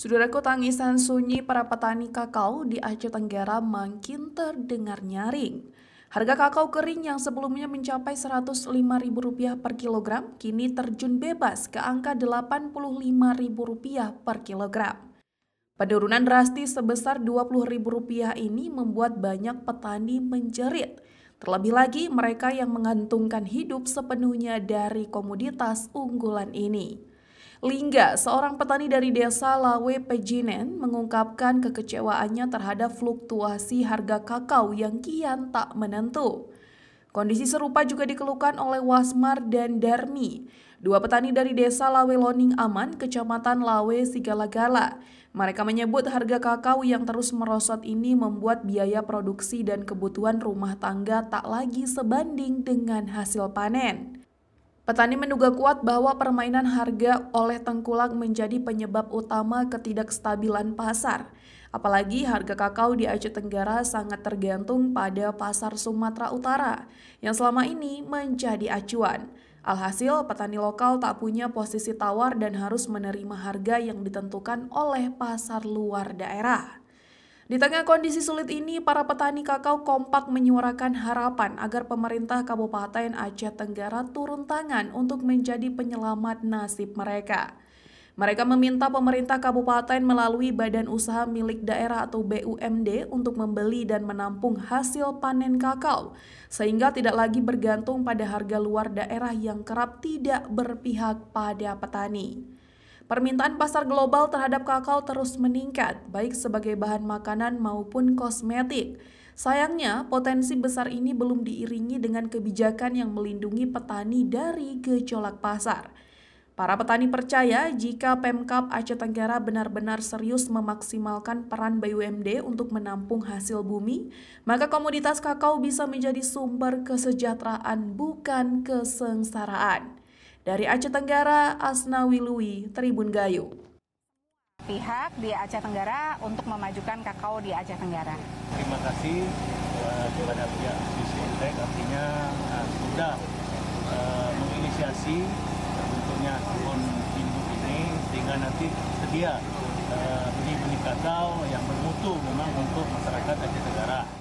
Saudaraku, tangisan sunyi para petani kakao di Aceh Tenggara makin terdengar nyaring. Harga kakao kering yang sebelumnya mencapai Rp105.000 per kilogram, kini terjun bebas ke angka Rp85.000 per kilogram. Penurunan drastis sebesar Rp20.000 ini membuat banyak petani menjerit. Terlebih lagi mereka yang menggantungkan hidup sepenuhnya dari komoditas unggulan ini. Lingga, seorang petani dari desa Lawe Pejinen, mengungkapkan kekecewaannya terhadap fluktuasi harga kakao yang kian tak menentu. Kondisi serupa juga dikeluhkan oleh Wasmar dan Darmi, dua petani dari desa Lawe Loning Aman, kecamatan Lawe Sigalagala. Mereka menyebut harga kakao yang terus merosot ini membuat biaya produksi dan kebutuhan rumah tangga tak lagi sebanding dengan hasil panen. Petani menduga kuat bahwa permainan harga oleh tengkulak menjadi penyebab utama ketidakstabilan pasar. Apalagi harga kakao di Aceh Tenggara sangat tergantung pada pasar Sumatera Utara yang selama ini menjadi acuan. Alhasil, petani lokal tak punya posisi tawar dan harus menerima harga yang ditentukan oleh pasar luar daerah. Di tengah kondisi sulit ini, para petani kakao kompak menyuarakan harapan agar pemerintah Kabupaten Aceh Tenggara turun tangan untuk menjadi penyelamat nasib mereka. Mereka meminta pemerintah kabupaten melalui badan usaha milik daerah atau BUMD untuk membeli dan menampung hasil panen kakao, sehingga tidak lagi bergantung pada harga luar daerah yang kerap tidak berpihak pada petani. Permintaan pasar global terhadap kakao terus meningkat, baik sebagai bahan makanan maupun kosmetik. Sayangnya, potensi besar ini belum diiringi dengan kebijakan yang melindungi petani dari gejolak pasar. Para petani percaya jika Pemkab Aceh Tenggara benar-benar serius memaksimalkan peran BUMD untuk menampung hasil bumi, maka komoditas kakao bisa menjadi sumber kesejahteraan bukan kesengsaraan. Dari Aceh Tenggara, Asnawi Lui, Tribun Gayo. Pihak di Aceh Tenggara untuk memajukan kakao di Aceh Tenggara. Terima kasih kepada pihak Sistek, artinya sudah menginisiasi bentuknya kebun induk ini sehingga nanti sedia benih-benih kakao yang bermutu memang untuk masyarakat Aceh Tenggara.